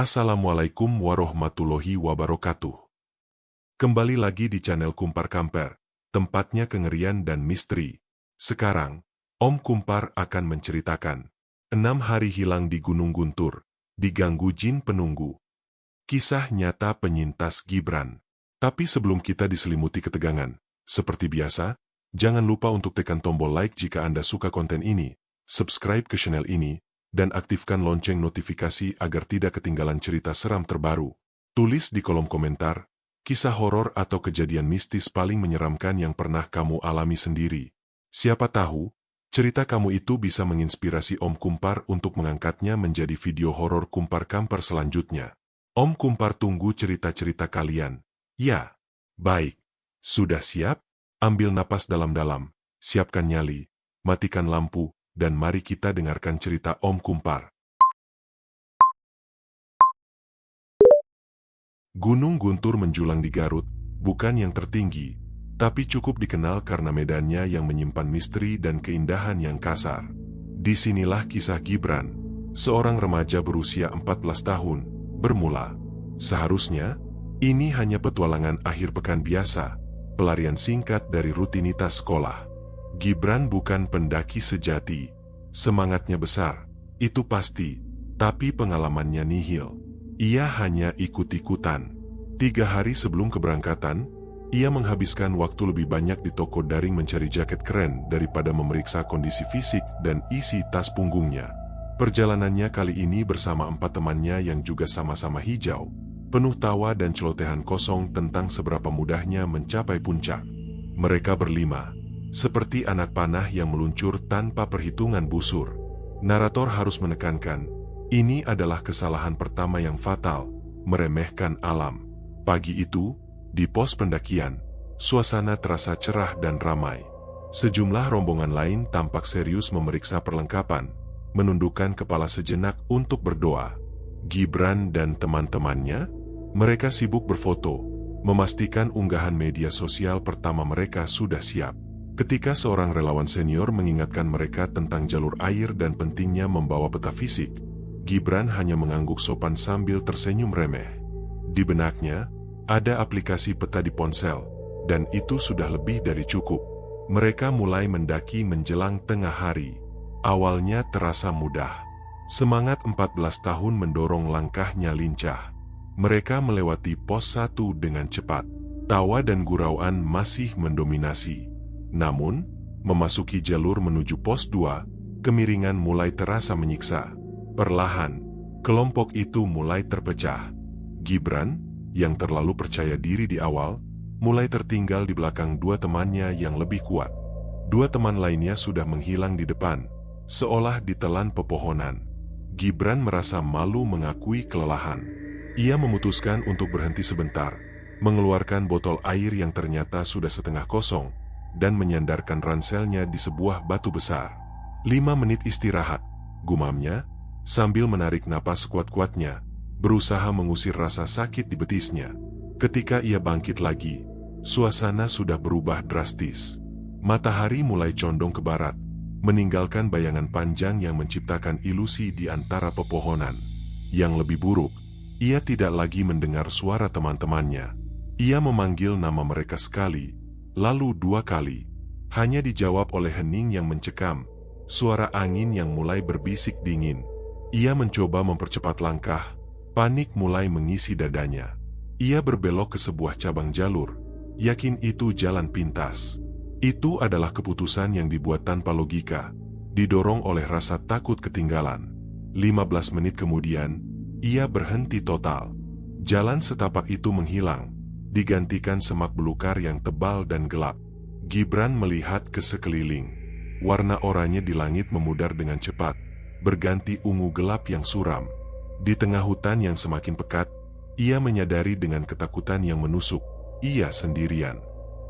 Assalamualaikum warahmatullahi wabarakatuh. Kembali lagi di channel Kumpar Kamper, tempatnya kengerian dan misteri. Sekarang, Om Kumpar akan menceritakan 6 hari hilang di Gunung Guntur, diganggu jin penunggu. Kisah nyata penyintas Gibran. Tapi sebelum kita diselimuti ketegangan, seperti biasa, jangan lupa untuk tekan tombol like jika Anda suka konten ini, subscribe ke channel ini, dan aktifkan lonceng notifikasi agar tidak ketinggalan cerita seram terbaru. Tulis di kolom komentar, kisah horor atau kejadian mistis paling menyeramkan yang pernah kamu alami sendiri. Siapa tahu, cerita kamu itu bisa menginspirasi Om Kumpar untuk mengangkatnya menjadi video horor Kumpar Kamper selanjutnya. Om Kumpar tunggu cerita-cerita kalian. Ya, baik. Sudah siap? Ambil napas dalam-dalam, siapkan nyali, matikan lampu, dan mari kita dengarkan cerita Om Kumpar. Gunung Guntur menjulang di Garut, bukan yang tertinggi, tapi cukup dikenal karena medannya yang menyimpan misteri dan keindahan yang kasar. Disinilah kisah Gibran, seorang remaja berusia 14 tahun, bermula. Seharusnya, ini hanya petualangan akhir pekan biasa, pelarian singkat dari rutinitas sekolah. Gibran bukan pendaki sejati. Semangatnya besar, itu pasti, tapi pengalamannya nihil. Ia hanya ikut-ikutan. 3 hari sebelum keberangkatan, ia menghabiskan waktu lebih banyak di toko daring mencari jaket keren daripada memeriksa kondisi fisik dan isi tas punggungnya. Perjalanannya kali ini bersama 4 temannya yang juga sama-sama hijau, penuh tawa dan celotehan kosong tentang seberapa mudahnya mencapai puncak. Mereka berlima, seperti anak panah yang meluncur tanpa perhitungan busur. Narator harus menekankan, ini adalah kesalahan pertama yang fatal, meremehkan alam. Pagi itu, di pos pendakian, suasana terasa cerah dan ramai. Sejumlah rombongan lain tampak serius memeriksa perlengkapan, menundukkan kepala sejenak untuk berdoa. Gibran dan teman-temannya, mereka sibuk berfoto, memastikan unggahan media sosial pertama mereka sudah siap. Ketika seorang relawan senior mengingatkan mereka tentang jalur air dan pentingnya membawa peta fisik, Gibran hanya mengangguk sopan sambil tersenyum remeh. Di benaknya, ada aplikasi peta di ponsel, dan itu sudah lebih dari cukup. Mereka mulai mendaki menjelang tengah hari. Awalnya terasa mudah. Semangat 14 tahun mendorong langkahnya lincah. Mereka melewati pos 1 dengan cepat. Tawa dan gurauan masih mendominasi. Namun, memasuki jalur menuju pos 2, kemiringan mulai terasa menyiksa. Perlahan, kelompok itu mulai terpecah. Gibran, yang terlalu percaya diri di awal, mulai tertinggal di belakang 2 temannya yang lebih kuat. 2 teman lainnya sudah menghilang di depan, seolah ditelan pepohonan. Gibran merasa malu mengakui kelelahan. Ia memutuskan untuk berhenti sebentar, mengeluarkan botol air yang ternyata sudah setengah kosong, dan menyandarkan ranselnya di sebuah batu besar. 5 menit istirahat, gumamnya, sambil menarik napas sekuat-kuatnya, berusaha mengusir rasa sakit di betisnya. Ketika ia bangkit lagi, suasana sudah berubah drastis. Matahari mulai condong ke barat, meninggalkan bayangan panjang yang menciptakan ilusi di antara pepohonan. Yang lebih buruk, ia tidak lagi mendengar suara teman-temannya. Ia memanggil nama mereka sekali, lalu 2 kali, hanya dijawab oleh hening yang mencekam, suara angin yang mulai berbisik dingin. Ia mencoba mempercepat langkah, panik mulai mengisi dadanya. Ia berbelok ke sebuah cabang jalur, yakin itu jalan pintas. Itu adalah keputusan yang dibuat tanpa logika, didorong oleh rasa takut ketinggalan. 15 menit kemudian, ia berhenti total. Jalan setapak itu menghilang, digantikan semak belukar yang tebal dan gelap. Gibran melihat ke sekeliling. Warna oranye di langit memudar dengan cepat, berganti ungu gelap yang suram. Di tengah hutan yang semakin pekat, ia menyadari dengan ketakutan yang menusuk, ia sendirian.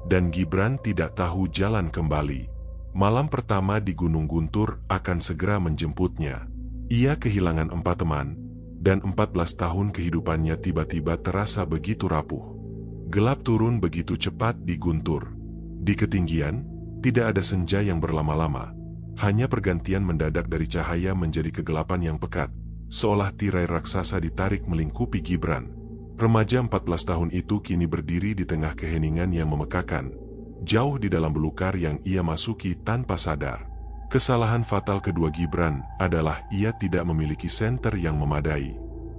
Dan Gibran tidak tahu jalan kembali. Malam pertama di Gunung Guntur akan segera menjemputnya. Ia kehilangan 4 teman, dan 14 tahun kehidupannya tiba-tiba terasa begitu rapuh. Gelap turun begitu cepat di Guntur. Di ketinggian, tidak ada senja yang berlama-lama. Hanya pergantian mendadak dari cahaya menjadi kegelapan yang pekat, seolah tirai raksasa ditarik melingkupi Gibran. Remaja 14 tahun itu kini berdiri di tengah keheningan yang memekakan, jauh di dalam belukar yang ia masuki tanpa sadar. Kesalahan fatal kedua Gibran adalah ia tidak memiliki senter yang memadai.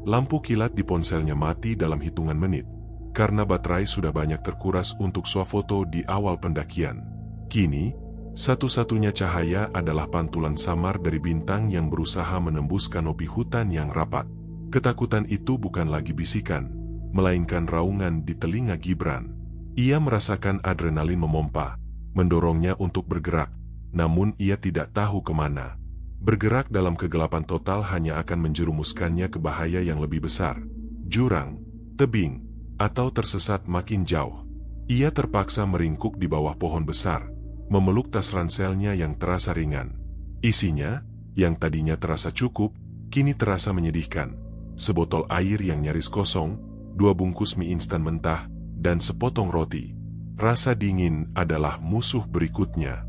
Lampu kilat di ponselnya mati dalam hitungan menit, karena baterai sudah banyak terkuras untuk swafoto di awal pendakian. Kini, satu-satunya cahaya adalah pantulan samar dari bintang yang berusaha menembus kanopi hutan yang rapat. Ketakutan itu bukan lagi bisikan, melainkan raungan di telinga Gibran. Ia merasakan adrenalin memompa, mendorongnya untuk bergerak, namun ia tidak tahu kemana. Bergerak dalam kegelapan total hanya akan menjerumuskannya ke bahaya yang lebih besar, jurang, tebing, atau tersesat makin jauh. Ia terpaksa meringkuk di bawah pohon besar, memeluk tas ranselnya yang terasa ringan. Isinya, yang tadinya terasa cukup, kini terasa menyedihkan. Sebotol air yang nyaris kosong, 2 bungkus mie instan mentah, dan sepotong roti. Rasa dingin adalah musuh berikutnya.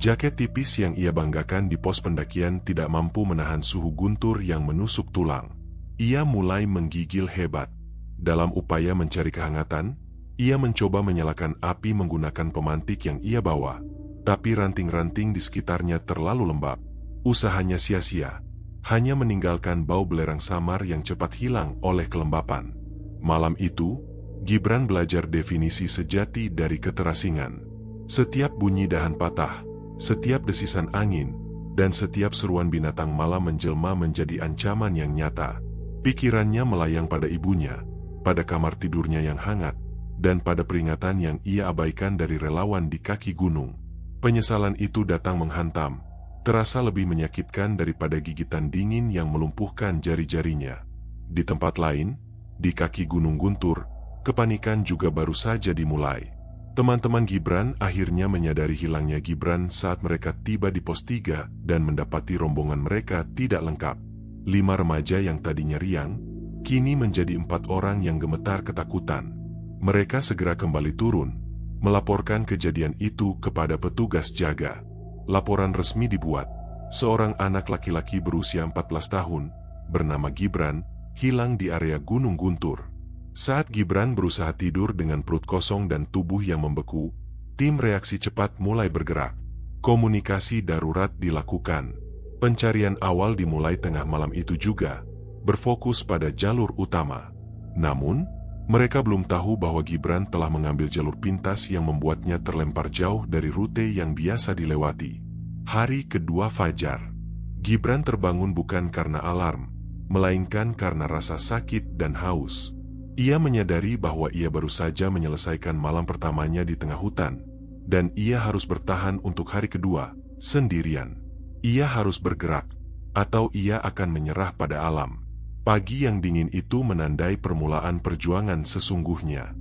Jaket tipis yang ia banggakan di pos pendakian tidak mampu menahan suhu guntur yang menusuk tulang. Ia mulai menggigil hebat. Dalam upaya mencari kehangatan, ia mencoba menyalakan api menggunakan pemantik yang ia bawa. Tapi ranting-ranting di sekitarnya terlalu lembab. Usahanya sia-sia, hanya meninggalkan bau belerang samar yang cepat hilang oleh kelembapan. Malam itu, Gibran belajar definisi sejati dari keterasingan. Setiap bunyi dahan patah, setiap desisan angin, dan setiap seruan binatang malam menjelma menjadi ancaman yang nyata. Pikirannya melayang pada ibunya, pada kamar tidurnya yang hangat, dan pada peringatan yang ia abaikan dari relawan di kaki gunung. Penyesalan itu datang menghantam, terasa lebih menyakitkan daripada gigitan dingin yang melumpuhkan jari-jarinya. Di tempat lain, di kaki Gunung Guntur, kepanikan juga baru saja dimulai. Teman-teman Gibran akhirnya menyadari hilangnya Gibran saat mereka tiba di pos 3 dan mendapati rombongan mereka tidak lengkap. 5 remaja yang tadinya riang, kini menjadi 4 orang yang gemetar ketakutan. Mereka segera kembali turun, melaporkan kejadian itu kepada petugas jaga. Laporan resmi dibuat. Seorang anak laki-laki berusia 14 tahun, bernama Gibran, hilang di area Gunung Guntur. Saat Gibran berusaha tidur dengan perut kosong dan tubuh yang membeku, tim reaksi cepat mulai bergerak. Komunikasi darurat dilakukan. Pencarian awal dimulai tengah malam itu juga, berfokus pada jalur utama. Namun, mereka belum tahu bahwa Gibran telah mengambil jalur pintas yang membuatnya terlempar jauh dari rute yang biasa dilewati. Hari kedua fajar, Gibran terbangun bukan karena alarm, melainkan karena rasa sakit dan haus. Ia menyadari bahwa ia baru saja menyelesaikan malam pertamanya di tengah hutan, dan ia harus bertahan untuk hari kedua, sendirian. Ia harus bergerak, atau ia akan menyerah pada alam. Pagi yang dingin itu menandai permulaan perjuangan sesungguhnya.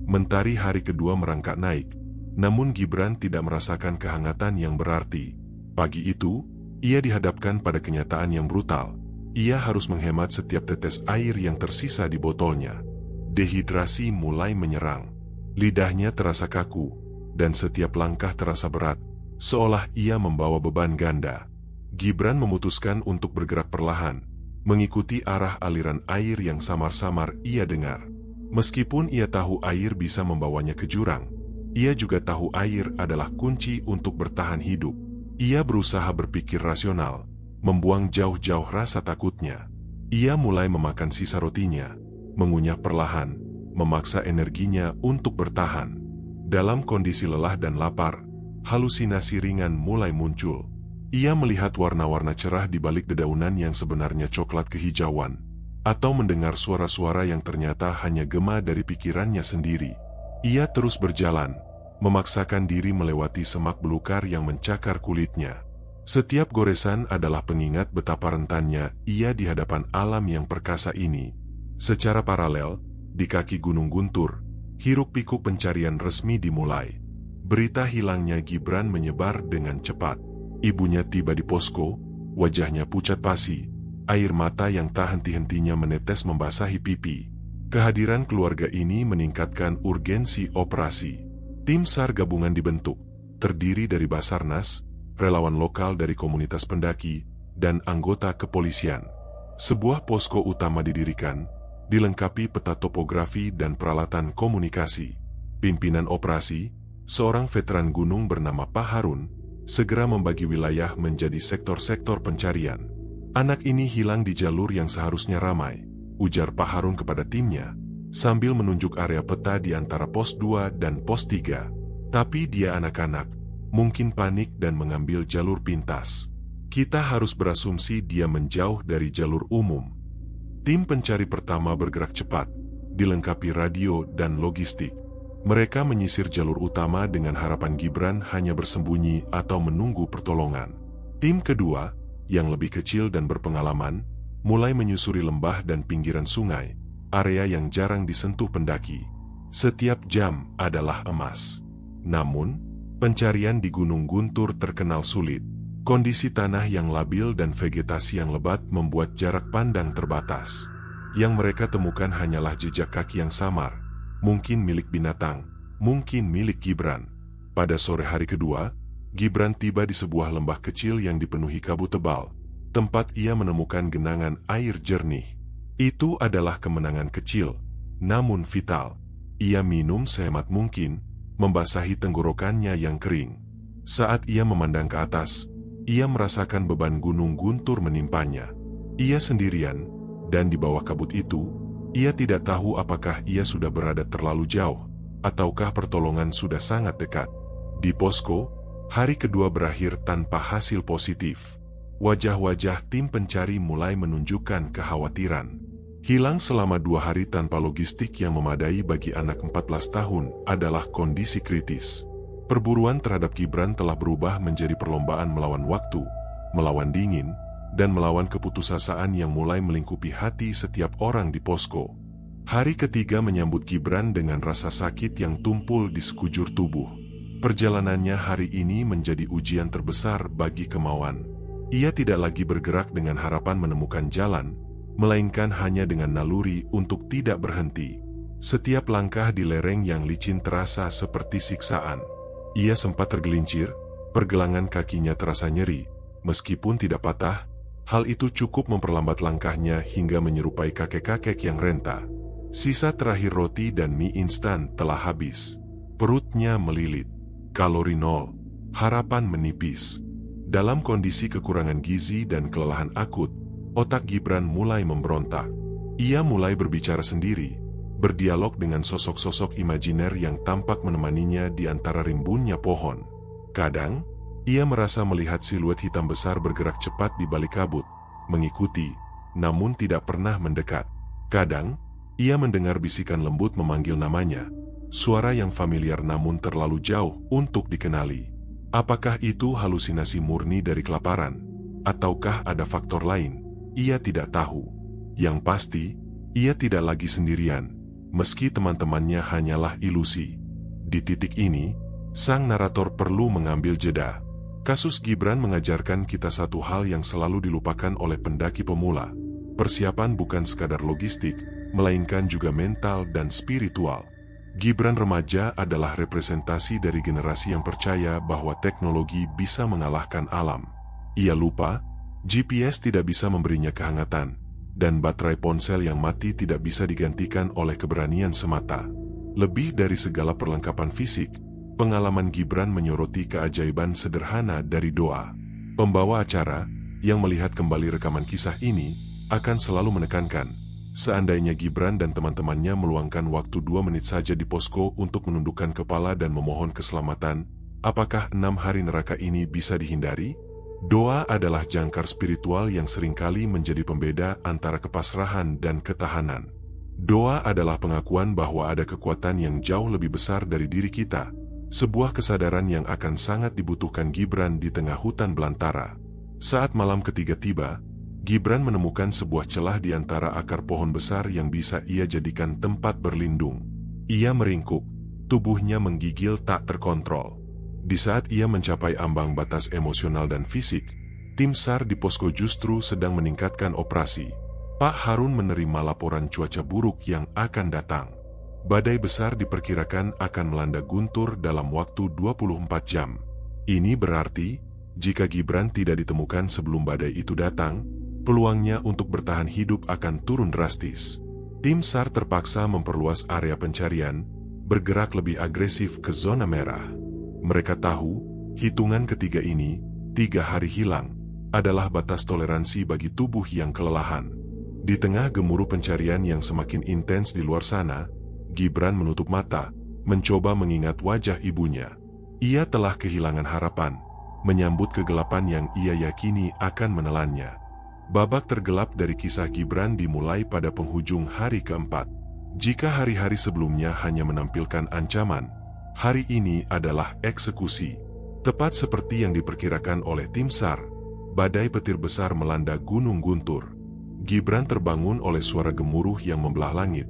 Mentari hari kedua merangkak naik, namun Gibran tidak merasakan kehangatan yang berarti. Pagi itu, ia dihadapkan pada kenyataan yang brutal. Ia harus menghemat setiap tetes air yang tersisa di botolnya. Dehidrasi mulai menyerang. Lidahnya terasa kaku, dan setiap langkah terasa berat, seolah ia membawa beban ganda. Gibran memutuskan untuk bergerak perlahan, mengikuti arah aliran air yang samar-samar ia dengar. Meskipun ia tahu air bisa membawanya ke jurang, ia juga tahu air adalah kunci untuk bertahan hidup. Ia berusaha berpikir rasional, membuang jauh-jauh rasa takutnya. Ia mulai memakan sisa rotinya, mengunyah perlahan, memaksa energinya untuk bertahan. Dalam kondisi lelah dan lapar, halusinasi ringan mulai muncul. Ia melihat warna-warna cerah di balik dedaunan yang sebenarnya coklat kehijauan, atau mendengar suara-suara yang ternyata hanya gema dari pikirannya sendiri. Ia terus berjalan, memaksakan diri melewati semak belukar yang mencakar kulitnya. Setiap goresan adalah pengingat betapa rentannya ia di hadapan alam yang perkasa ini. Secara paralel, di kaki Gunung Guntur, hiruk-pikuk pencarian resmi dimulai. Berita hilangnya Gibran menyebar dengan cepat. Ibunya tiba di posko, wajahnya pucat pasi, air mata yang tak henti-hentinya menetes membasahi pipi. Kehadiran keluarga ini meningkatkan urgensi operasi. Tim SAR gabungan dibentuk, terdiri dari Basarnas, relawan lokal dari komunitas pendaki, dan anggota kepolisian. Sebuah posko utama didirikan, dilengkapi peta topografi dan peralatan komunikasi. Pimpinan operasi, seorang veteran gunung bernama Pak Harun, segera membagi wilayah menjadi sektor-sektor pencarian. "Anak ini hilang di jalur yang seharusnya ramai," ujar Pak Harun kepada timnya, sambil menunjuk area peta di antara pos 2 dan pos 3. "Tapi dia anak-anak, mungkin panik dan mengambil jalur pintas. Kita harus berasumsi dia menjauh dari jalur umum." Tim pencari pertama bergerak cepat, dilengkapi radio dan logistik. Mereka menyisir jalur utama dengan harapan Gibran hanya bersembunyi atau menunggu pertolongan. Tim kedua, yang lebih kecil dan berpengalaman, mulai menyusuri lembah dan pinggiran sungai, area yang jarang disentuh pendaki. Setiap jam adalah emas. Namun, pencarian di Gunung Guntur terkenal sulit. Kondisi tanah yang labil dan vegetasi yang lebat membuat jarak pandang terbatas. Yang mereka temukan hanyalah jejak kaki yang samar, mungkin milik binatang, mungkin milik Gibran. Pada sore hari kedua, Gibran tiba di sebuah lembah kecil yang dipenuhi kabut tebal, tempat ia menemukan genangan air jernih. Itu adalah kemenangan kecil, namun vital. Ia minum sehemat mungkin, membasahi tenggorokannya yang kering. Saat ia memandang ke atas, ia merasakan beban Gunung Guntur menimpanya. Ia sendirian, dan di bawah kabut itu, ia tidak tahu apakah ia sudah berada terlalu jauh, ataukah pertolongan sudah sangat dekat. Di posko, hari kedua berakhir tanpa hasil positif. Wajah-wajah tim pencari mulai menunjukkan kekhawatiran. Hilang selama 2 hari tanpa logistik yang memadai bagi anak 14 tahun adalah kondisi kritis. Perburuan terhadap Gibran telah berubah menjadi perlombaan melawan waktu, melawan dingin, dan melawan keputusasaan yang mulai melingkupi hati setiap orang di posko. Hari ketiga menyambut Gibran dengan rasa sakit yang tumpul di sekujur tubuh. Perjalanannya hari ini menjadi ujian terbesar bagi kemauan. Ia tidak lagi bergerak dengan harapan menemukan jalan, melainkan hanya dengan naluri untuk tidak berhenti. Setiap langkah di lereng yang licin terasa seperti siksaan. Ia sempat tergelincir, pergelangan kakinya terasa nyeri. Meskipun tidak patah, hal itu cukup memperlambat langkahnya hingga menyerupai kakek-kakek yang renta. Sisa terakhir roti dan mie instan telah habis. Perutnya melilit. Kalori nol. Harapan menipis. Dalam kondisi kekurangan gizi dan kelelahan akut, otak Gibran mulai memberontak. Ia mulai berbicara sendiri, berdialog dengan sosok-sosok imajiner yang tampak menemaninya di antara rimbunnya pohon. Kadang, ia merasa melihat siluet hitam besar bergerak cepat di balik kabut, mengikuti, namun tidak pernah mendekat. Kadang, ia mendengar bisikan lembut memanggil namanya, suara yang familiar namun terlalu jauh untuk dikenali. Apakah itu halusinasi murni dari kelaparan, ataukah ada faktor lain? Ia tidak tahu. Yang pasti, ia tidak lagi sendirian. Meski teman-temannya hanyalah ilusi. Di titik ini, sang narator perlu mengambil jeda. Kasus Gibran mengajarkan kita satu hal yang selalu dilupakan oleh pendaki pemula. Persiapan bukan sekadar logistik, melainkan juga mental dan spiritual. Gibran remaja adalah representasi dari generasi yang percaya bahwa teknologi bisa mengalahkan alam. Ia lupa, GPS tidak bisa memberinya kehangatan, dan baterai ponsel yang mati tidak bisa digantikan oleh keberanian semata. Lebih dari segala perlengkapan fisik, pengalaman Gibran menyoroti keajaiban sederhana dari doa. Pembawa acara, yang melihat kembali rekaman kisah ini, akan selalu menekankan, seandainya Gibran dan teman-temannya meluangkan waktu 2 menit saja di posko untuk menundukkan kepala dan memohon keselamatan, apakah 6 hari neraka ini bisa dihindari? Doa adalah jangkar spiritual yang seringkali menjadi pembeda antara kepasrahan dan ketahanan. Doa adalah pengakuan bahwa ada kekuatan yang jauh lebih besar dari diri kita, sebuah kesadaran yang akan sangat dibutuhkan Gibran di tengah hutan belantara. Saat malam ketiga tiba, Gibran menemukan sebuah celah di antara akar pohon besar yang bisa ia jadikan tempat berlindung. Ia meringkuk, tubuhnya menggigil tak terkontrol. Di saat ia mencapai ambang batas emosional dan fisik, tim SAR di posko justru sedang meningkatkan operasi. Pak Harun menerima laporan cuaca buruk yang akan datang. Badai besar diperkirakan akan melanda Guntur dalam waktu 24 jam. Ini berarti, jika Gibran tidak ditemukan sebelum badai itu datang, peluangnya untuk bertahan hidup akan turun drastis. Tim SAR terpaksa memperluas area pencarian, bergerak lebih agresif ke zona merah. Mereka tahu, hitungan ketiga ini, 3 hari hilang, adalah batas toleransi bagi tubuh yang kelelahan. Di tengah gemuruh pencarian yang semakin intens di luar sana, Gibran menutup mata, mencoba mengingat wajah ibunya. Ia telah kehilangan harapan, menyambut kegelapan yang ia yakini akan menelannya. Babak tergelap dari kisah Gibran dimulai pada penghujung hari keempat. Jika hari-hari sebelumnya hanya menampilkan ancaman, hari ini adalah eksekusi. Tepat seperti yang diperkirakan oleh tim SAR, badai petir besar melanda Gunung Guntur. Gibran terbangun oleh suara gemuruh yang membelah langit,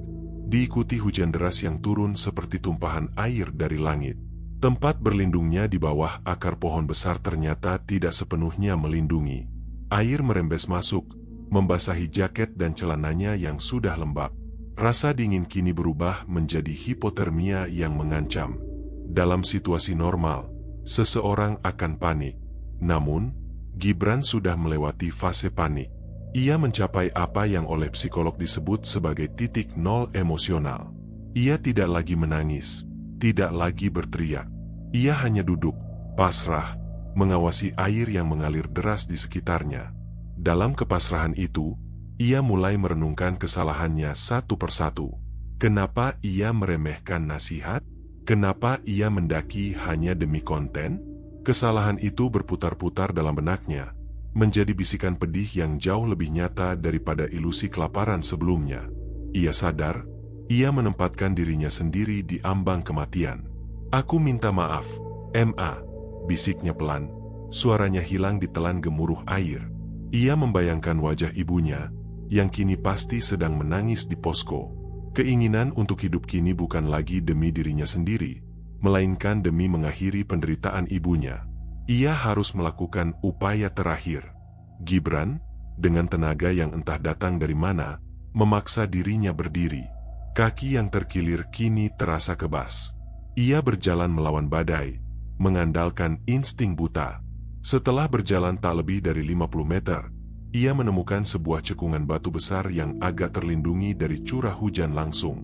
diikuti hujan deras yang turun seperti tumpahan air dari langit. Tempat berlindungnya di bawah akar pohon besar ternyata tidak sepenuhnya melindungi. Air merembes masuk, membasahi jaket dan celananya yang sudah lembab. Rasa dingin kini berubah menjadi hipotermia yang mengancam. Dalam situasi normal, seseorang akan panik. Namun, Gibran sudah melewati fase panik. Ia mencapai apa yang oleh psikolog disebut sebagai titik nol emosional. Ia tidak lagi menangis, tidak lagi berteriak. Ia hanya duduk, pasrah, mengawasi air yang mengalir deras di sekitarnya. Dalam kepasrahan itu, ia mulai merenungkan kesalahannya satu persatu. Kenapa ia meremehkan nasihat? Kenapa ia mendaki hanya demi konten? Kesalahan itu berputar-putar dalam benaknya, menjadi bisikan pedih yang jauh lebih nyata daripada ilusi kelaparan sebelumnya. Ia sadar, ia menempatkan dirinya sendiri di ambang kematian. "Aku minta maaf, Ma," bisiknya pelan, suaranya hilang ditelan gemuruh air. Ia membayangkan wajah ibunya, yang kini pasti sedang menangis di posko. Keinginan untuk hidup kini bukan lagi demi dirinya sendiri, melainkan demi mengakhiri penderitaan ibunya. Ia harus melakukan upaya terakhir. Gibran, dengan tenaga yang entah datang dari mana, memaksa dirinya berdiri. Kaki yang terkilir kini terasa kebas. Ia berjalan melawan badai, mengandalkan insting buta. Setelah berjalan tak lebih dari 50 meter, ia menemukan sebuah cekungan batu besar yang agak terlindungi dari curah hujan langsung.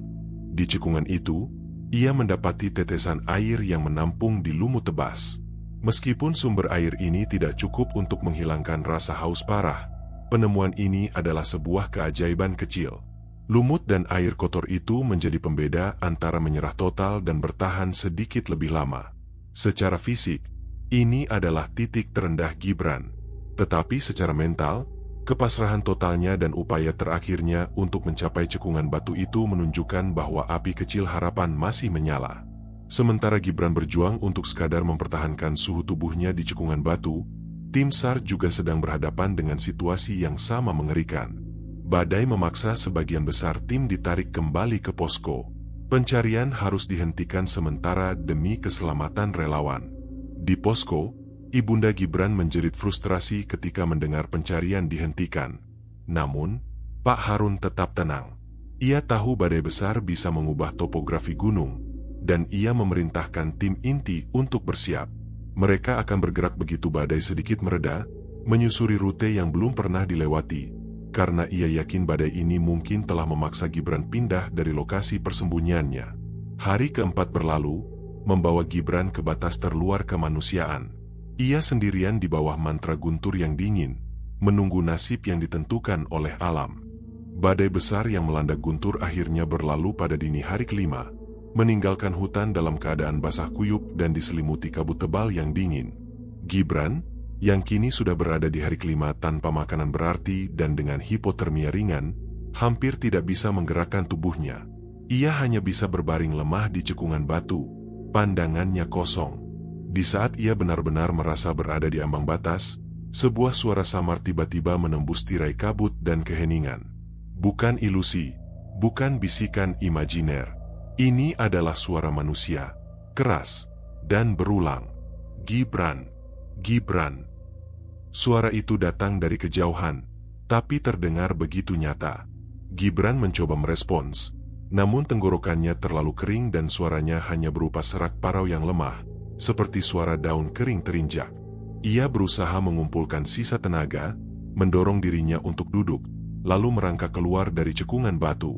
Di cekungan itu, ia mendapati tetesan air yang menampung di lumut tebas. Meskipun sumber air ini tidak cukup untuk menghilangkan rasa haus parah, penemuan ini adalah sebuah keajaiban kecil. Lumut dan air kotor itu menjadi pembeda antara menyerah total dan bertahan sedikit lebih lama. Secara fisik, ini adalah titik terendah Gibran. Tetapi secara mental, kepasrahan totalnya dan upaya terakhirnya untuk mencapai cekungan batu itu menunjukkan bahwa api kecil harapan masih menyala. Sementara Gibran berjuang untuk sekadar mempertahankan suhu tubuhnya di cekungan batu, tim SAR juga sedang berhadapan dengan situasi yang sama mengerikan. Badai memaksa sebagian besar tim ditarik kembali ke posko. Pencarian harus dihentikan sementara demi keselamatan relawan. Di posko, Ibunda Gibran menjerit frustrasi ketika mendengar pencarian dihentikan. Namun, Pak Harun tetap tenang. Ia tahu badai besar bisa mengubah topografi gunung, dan ia memerintahkan tim inti untuk bersiap. Mereka akan bergerak begitu badai sedikit mereda, menyusuri rute yang belum pernah dilewati, karena ia yakin badai ini mungkin telah memaksa Gibran pindah dari lokasi persembunyiannya. Hari keempat berlalu, membawa Gibran ke batas terluar kemanusiaan. Ia sendirian di bawah mantra guntur yang dingin, menunggu nasib yang ditentukan oleh alam. Badai besar yang melanda Guntur akhirnya berlalu pada dini hari kelima, meninggalkan hutan dalam keadaan basah kuyup dan diselimuti kabut tebal yang dingin. Gibran, yang kini sudah berada di hari kelima tanpa makanan berarti dan dengan hipotermia ringan, hampir tidak bisa menggerakkan tubuhnya. Ia hanya bisa berbaring lemah di cekungan batu, pandangannya kosong. Di saat ia benar-benar merasa berada di ambang batas, sebuah suara samar tiba-tiba menembus tirai kabut dan keheningan. Bukan ilusi, bukan bisikan imajiner. Ini adalah suara manusia, keras, dan berulang. Gibran, Gibran. Suara itu datang dari kejauhan, tapi terdengar begitu nyata. Gibran mencoba merespons, namun tenggorokannya terlalu kering dan suaranya hanya berupa serak parau yang lemah, seperti suara daun kering terinjak. Ia berusaha mengumpulkan sisa tenaga, mendorong dirinya untuk duduk, lalu merangkak keluar dari cekungan batu.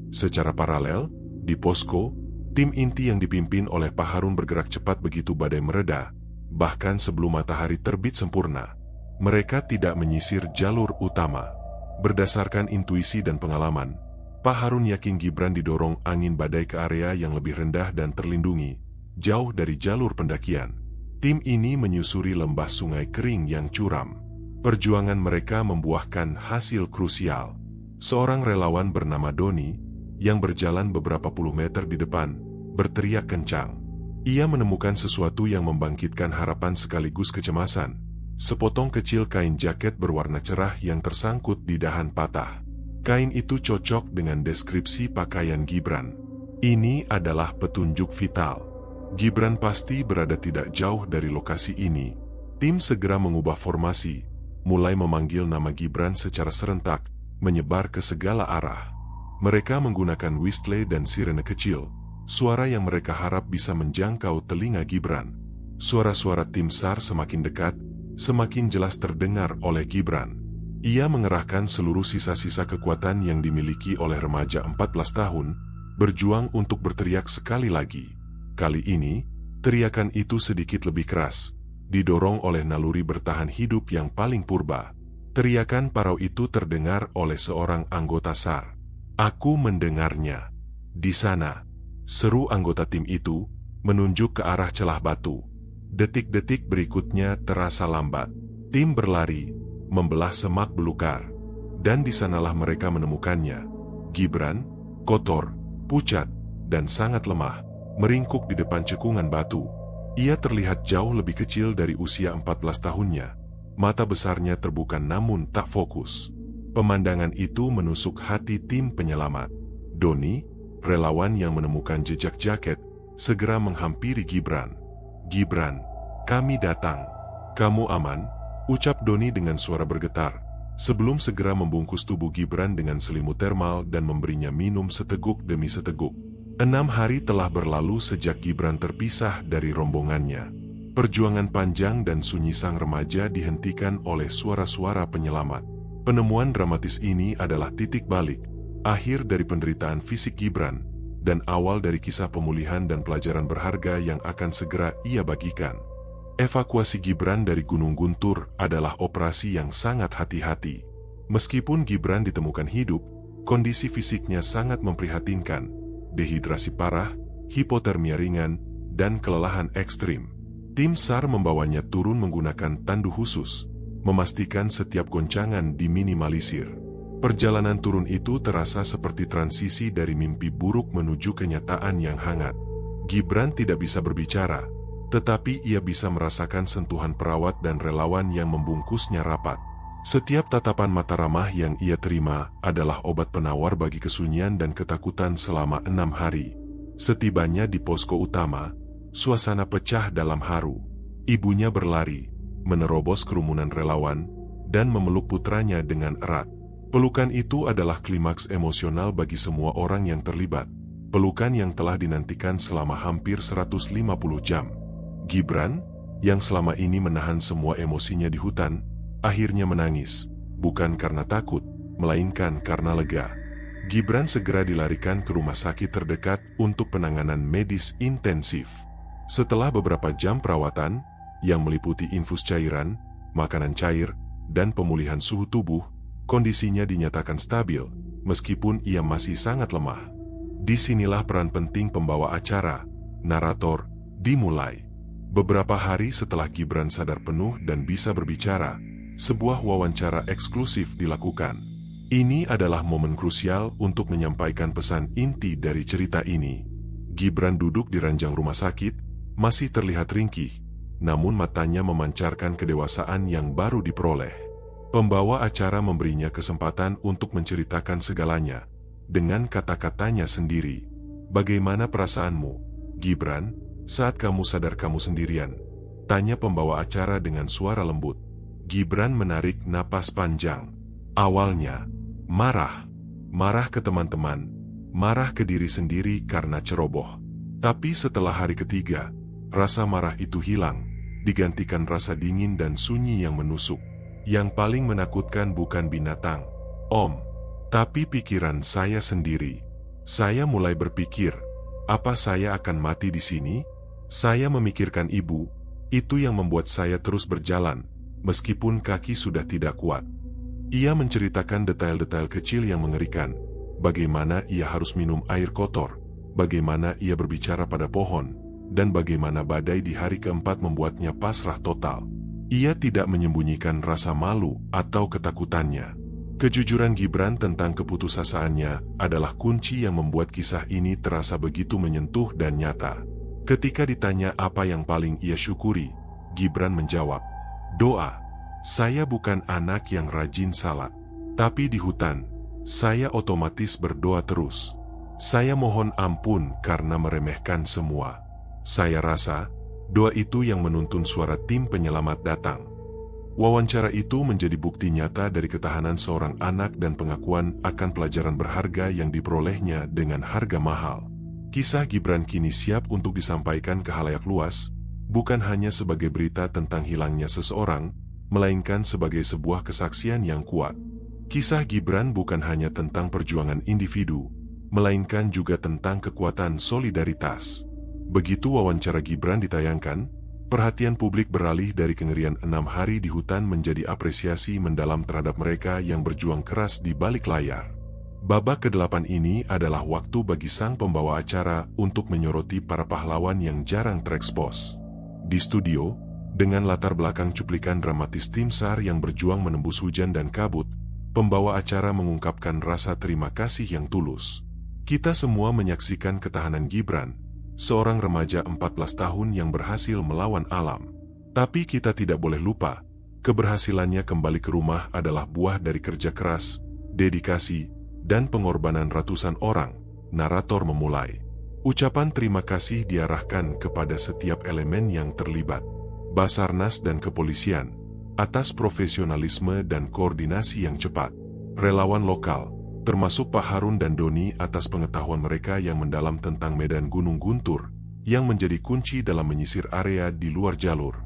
Secara paralel, di posko, tim inti yang dipimpin oleh Pak Harun bergerak cepat begitu badai mereda, bahkan sebelum matahari terbit sempurna. Mereka tidak menyisir jalur utama. Berdasarkan intuisi dan pengalaman, Pak Harun yakin Gibran didorong angin badai ke area yang lebih rendah dan terlindungi, jauh dari jalur pendakian. Tim ini menyusuri lembah sungai kering yang curam. Perjuangan mereka membuahkan hasil krusial. Seorang relawan bernama Doni, yang berjalan beberapa puluh meter di depan, berteriak kencang. Ia menemukan sesuatu yang membangkitkan harapan sekaligus kecemasan. Sepotong kecil kain jaket berwarna cerah yang tersangkut di dahan patah. Kain itu cocok dengan deskripsi pakaian Gibran. Ini adalah petunjuk vital. Gibran pasti berada tidak jauh dari lokasi ini. Tim segera mengubah formasi, mulai memanggil nama Gibran secara serentak, menyebar ke segala arah. Mereka menggunakan whistle dan sirene kecil, suara yang mereka harap bisa menjangkau telinga Gibran. Suara-suara tim SAR semakin dekat, semakin jelas terdengar oleh Gibran. Ia mengerahkan seluruh sisa-sisa kekuatan yang dimiliki oleh remaja 14 tahun, berjuang untuk berteriak sekali lagi. Kali ini, teriakan itu sedikit lebih keras, didorong oleh naluri bertahan hidup yang paling purba. Teriakan parau itu terdengar oleh seorang anggota SAR. "Aku mendengarnya. Di sana," seru anggota tim itu, menunjuk ke arah celah batu. Detik-detik berikutnya terasa lambat. Tim berlari, membelah semak belukar. Dan di sanalah mereka menemukannya. Gibran, kotor, pucat, dan sangat lemah, meringkuk di depan cekungan batu. Ia terlihat jauh lebih kecil dari usia 14 tahunnya. Mata besarnya terbuka namun tak fokus. Pemandangan itu menusuk hati tim penyelamat. Doni, relawan yang menemukan jejak jaket, segera menghampiri Gibran. "Gibran, kami datang. Kamu aman?" ucap Doni dengan suara bergetar, sebelum segera membungkus tubuh Gibran dengan selimut termal dan memberinya minum seteguk demi seteguk. 6 hari telah berlalu sejak Gibran terpisah dari rombongannya. Perjuangan panjang dan sunyi sang remaja dihentikan oleh suara-suara penyelamat. Penemuan dramatis ini adalah titik balik, akhir dari penderitaan fisik Gibran, dan awal dari kisah pemulihan dan pelajaran berharga yang akan segera ia bagikan. Evakuasi Gibran dari Gunung Guntur adalah operasi yang sangat hati-hati. Meskipun Gibran ditemukan hidup, kondisi fisiknya sangat memprihatinkan. Dehidrasi parah, hipotermia ringan, dan kelelahan ekstrim. Tim SAR membawanya turun menggunakan tandu khusus, memastikan setiap goncangan diminimalisir. Perjalanan turun itu terasa seperti transisi dari mimpi buruk menuju kenyataan yang hangat. Gibran tidak bisa berbicara, tetapi ia bisa merasakan sentuhan perawat dan relawan yang membungkusnya rapat. Setiap tatapan mata ramah yang ia terima adalah obat penawar bagi kesunyian dan ketakutan selama 6 hari. Setibanya di posko utama, suasana pecah dalam haru. Ibunya berlari, menerobos kerumunan relawan, dan memeluk putranya dengan erat. Pelukan itu adalah klimaks emosional bagi semua orang yang terlibat. Pelukan yang telah dinantikan selama hampir 150 jam. Gibran, yang selama ini menahan semua emosinya di hutan, akhirnya menangis, bukan karena takut, melainkan karena lega. Gibran segera dilarikan ke rumah sakit terdekat untuk penanganan medis intensif. Setelah beberapa jam perawatan, yang meliputi infus cairan, makanan cair, dan pemulihan suhu tubuh, kondisinya dinyatakan stabil, meskipun ia masih sangat lemah. Disinilah peran penting pembawa acara, narator, dimulai. Beberapa hari setelah Gibran sadar penuh dan bisa berbicara, sebuah wawancara eksklusif dilakukan. Ini adalah momen krusial untuk menyampaikan pesan inti dari cerita ini. Gibran duduk di ranjang rumah sakit, masih terlihat ringkih, namun matanya memancarkan kedewasaan yang baru diperoleh. Pembawa acara memberinya kesempatan untuk menceritakan segalanya, dengan kata-katanya sendiri. "Bagaimana perasaanmu, Gibran, saat kamu sadar kamu sendirian?" tanya pembawa acara dengan suara lembut. Gibran menarik napas panjang. Awalnya, marah. Marah ke teman-teman, marah ke diri sendiri karena ceroboh. Tapi setelah hari ketiga, rasa marah itu hilang, digantikan rasa dingin dan sunyi yang menusuk. Yang paling menakutkan bukan binatang, Om, tapi pikiran saya sendiri. Saya mulai berpikir, apa saya akan mati di sini? Saya memikirkan ibu, itu yang membuat saya terus berjalan, meskipun kaki sudah tidak kuat. Ia menceritakan detail-detail kecil yang mengerikan, bagaimana ia harus minum air kotor, bagaimana ia berbicara pada pohon, dan bagaimana badai di hari keempat membuatnya pasrah total. Ia tidak menyembunyikan rasa malu atau ketakutannya. Kejujuran Gibran tentang keputusasaannya adalah kunci yang membuat kisah ini terasa begitu menyentuh dan nyata. Ketika ditanya apa yang paling ia syukuri, Gibran menjawab, "Doa. Saya bukan anak yang rajin salat, tapi di hutan, saya otomatis berdoa terus. Saya mohon ampun karena meremehkan semua. Saya rasa, doa itu yang menuntun suara tim penyelamat datang." Wawancara itu menjadi bukti nyata dari ketahanan seorang anak dan pengakuan akan pelajaran berharga yang diperolehnya dengan harga mahal. Kisah Gibran kini siap untuk disampaikan ke khalayak luas, bukan hanya sebagai berita tentang hilangnya seseorang, melainkan sebagai sebuah kesaksian yang kuat. Kisah Gibran bukan hanya tentang perjuangan individu, melainkan juga tentang kekuatan solidaritas. Begitu wawancara Gibran ditayangkan, perhatian publik beralih dari kengerian 6 hari di hutan menjadi apresiasi mendalam terhadap mereka yang berjuang keras di balik layar. Babak ke-8 ini adalah waktu bagi sang pembawa acara untuk menyoroti para pahlawan yang jarang terekspos. Di studio, dengan latar belakang cuplikan dramatis tim SAR yang berjuang menembus hujan dan kabut, pembawa acara mengungkapkan rasa terima kasih yang tulus. Kita semua menyaksikan ketahanan Gibran, seorang remaja 14 tahun yang berhasil melawan alam. Tapi kita tidak boleh lupa, keberhasilannya kembali ke rumah adalah buah dari kerja keras, dedikasi, dan pengorbanan ratusan orang. Narator memulai. Ucapan terima kasih diarahkan kepada setiap elemen yang terlibat, Basarnas dan kepolisian, atas profesionalisme dan koordinasi yang cepat. Relawan lokal, termasuk Pak Harun dan Doni atas pengetahuan mereka yang mendalam tentang medan Gunung Guntur, yang menjadi kunci dalam menyisir area di luar jalur.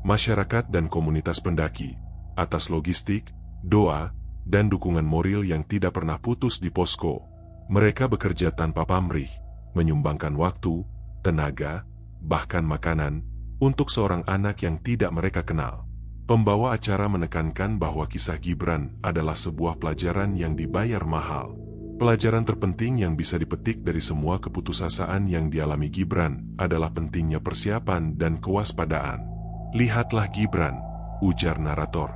Masyarakat dan komunitas pendaki, atas logistik, doa, dan dukungan moral yang tidak pernah putus di posko. Mereka bekerja tanpa pamrih, menyumbangkan waktu, tenaga, bahkan makanan, untuk seorang anak yang tidak mereka kenal. Pembawa acara menekankan bahwa kisah Gibran adalah sebuah pelajaran yang dibayar mahal. Pelajaran terpenting yang bisa dipetik dari semua keputusasaan yang dialami Gibran adalah pentingnya persiapan dan kewaspadaan. "Lihatlah Gibran," ujar narator.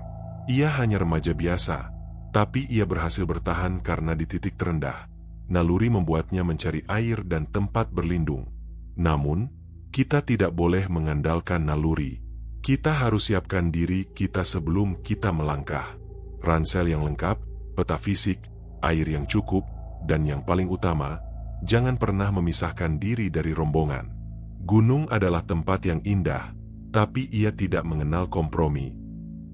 "Ia hanya remaja biasa, tapi ia berhasil bertahan karena di titik terendah, naluri membuatnya mencari air dan tempat berlindung. Namun, kita tidak boleh mengandalkan naluri. Kita harus siapkan diri kita sebelum kita melangkah. Ransel yang lengkap, peta fisik, air yang cukup, dan yang paling utama, jangan pernah memisahkan diri dari rombongan. Gunung adalah tempat yang indah, tapi ia tidak mengenal kompromi."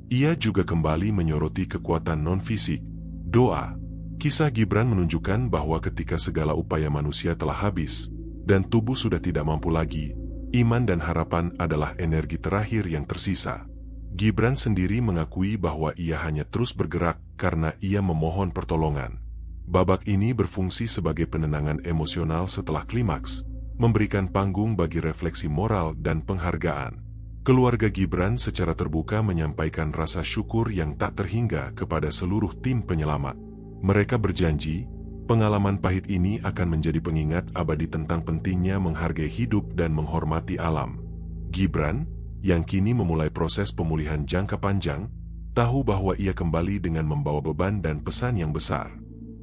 Ia juga kembali menyoroti kekuatan non-fisik, doa. Kisah Gibran menunjukkan bahwa ketika segala upaya manusia telah habis, dan tubuh sudah tidak mampu lagi, iman dan harapan adalah energi terakhir yang tersisa. Gibran sendiri mengakui bahwa ia hanya terus bergerak karena ia memohon pertolongan. Babak ini berfungsi sebagai penenangan emosional setelah klimaks, memberikan panggung bagi refleksi moral dan penghargaan. Keluarga Gibran secara terbuka menyampaikan rasa syukur yang tak terhingga kepada seluruh tim penyelamat. Mereka berjanji, pengalaman pahit ini akan menjadi pengingat abadi tentang pentingnya menghargai hidup dan menghormati alam. Gibran, yang kini memulai proses pemulihan jangka panjang, tahu bahwa ia kembali dengan membawa beban dan pesan yang besar.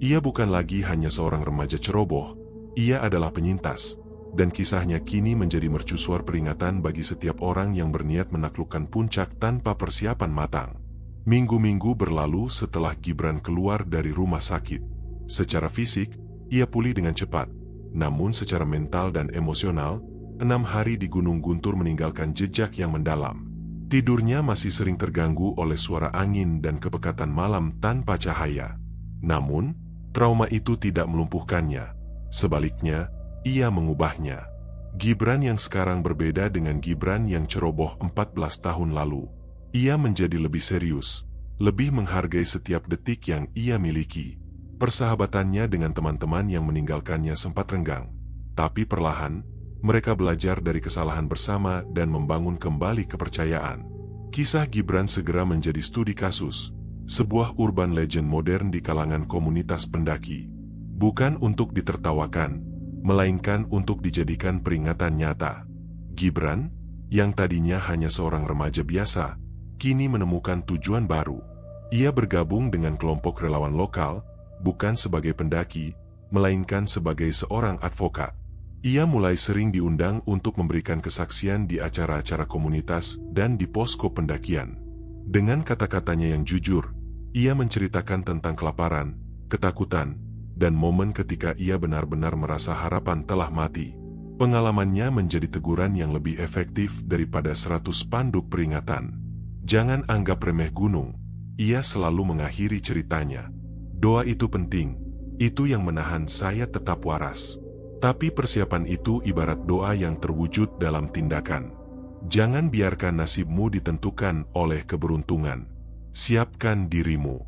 Ia bukan lagi hanya seorang remaja ceroboh, ia adalah penyintas, dan kisahnya kini menjadi mercusuar peringatan bagi setiap orang yang berniat menaklukkan puncak tanpa persiapan matang. Minggu-minggu berlalu setelah Gibran keluar dari rumah sakit. Secara fisik, ia pulih dengan cepat, namun secara mental dan emosional, 6 hari di Gunung Guntur meninggalkan jejak yang mendalam. Tidurnya masih sering terganggu oleh suara angin dan kepekatan malam tanpa cahaya. Namun, trauma itu tidak melumpuhkannya. Sebaliknya, ia mengubahnya. Gibran yang sekarang berbeda dengan Gibran yang ceroboh 14 tahun lalu. Ia menjadi lebih serius, lebih menghargai setiap detik yang ia miliki. Persahabatannya dengan teman-teman yang meninggalkannya sempat renggang, tapi perlahan, mereka belajar dari kesalahan bersama dan membangun kembali kepercayaan. Kisah Gibran segera menjadi studi kasus, sebuah urban legend modern di kalangan komunitas pendaki. Bukan untuk ditertawakan, melainkan untuk dijadikan peringatan nyata. Gibran, yang tadinya hanya seorang remaja biasa, kini menemukan tujuan baru. Ia bergabung dengan kelompok relawan lokal, bukan sebagai pendaki, melainkan sebagai seorang advokat. Ia mulai sering diundang untuk memberikan kesaksian di acara-acara komunitas dan di posko pendakian. Dengan kata-katanya yang jujur, ia menceritakan tentang kelaparan, ketakutan, dan momen ketika ia benar-benar merasa harapan telah mati. Pengalamannya menjadi teguran yang lebih efektif daripada 100 spanduk peringatan. Jangan anggap remeh gunung, ia selalu mengakhiri ceritanya. Doa itu penting, itu yang menahan saya tetap waras. Tapi persiapan itu ibarat doa yang terwujud dalam tindakan. Jangan biarkan nasibmu ditentukan oleh keberuntungan. Siapkan dirimu.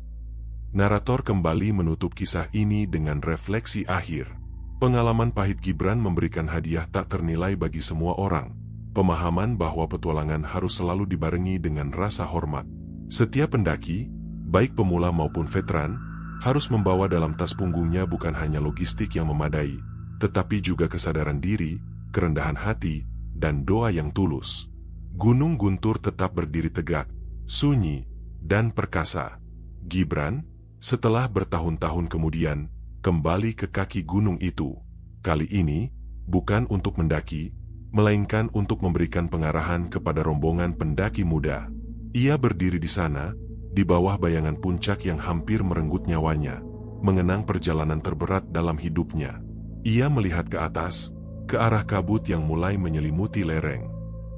Narator kembali menutup kisah ini dengan refleksi akhir. Pengalaman pahit Gibran memberikan hadiah tak ternilai bagi semua orang. Pemahaman bahwa petualangan harus selalu dibarengi dengan rasa hormat. Setiap pendaki, baik pemula maupun veteran, harus membawa dalam tas punggungnya bukan hanya logistik yang memadai, tetapi juga kesadaran diri, kerendahan hati, dan doa yang tulus. Gunung Guntur tetap berdiri tegak, sunyi, dan perkasa. Gibran, setelah bertahun-tahun kemudian, kembali ke kaki gunung itu. Kali ini, bukan untuk mendaki, melainkan untuk memberikan pengarahan kepada rombongan pendaki muda. Ia berdiri di sana, di bawah bayangan puncak yang hampir merenggut nyawanya, mengenang perjalanan terberat dalam hidupnya. Ia melihat ke atas, ke arah kabut yang mulai menyelimuti lereng.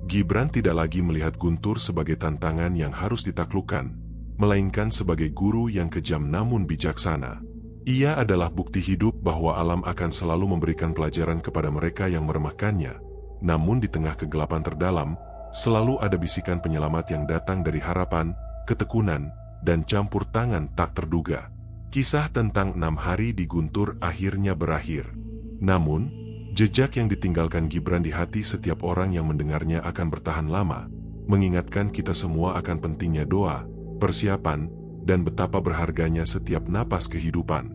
Gibran tidak lagi melihat Guntur sebagai tantangan yang harus ditaklukkan, melainkan sebagai guru yang kejam namun bijaksana. Ia adalah bukti hidup bahwa alam akan selalu memberikan pelajaran kepada mereka yang meremehkannya. Namun di tengah kegelapan terdalam, selalu ada bisikan penyelamat yang datang dari harapan, ketekunan, dan campur tangan tak terduga. Kisah tentang 6 hari di Guntur akhirnya berakhir. Namun, jejak yang ditinggalkan Gibran di hati setiap orang yang mendengarnya akan bertahan lama, mengingatkan kita semua akan pentingnya doa, persiapan, dan betapa berharganya setiap napas kehidupan.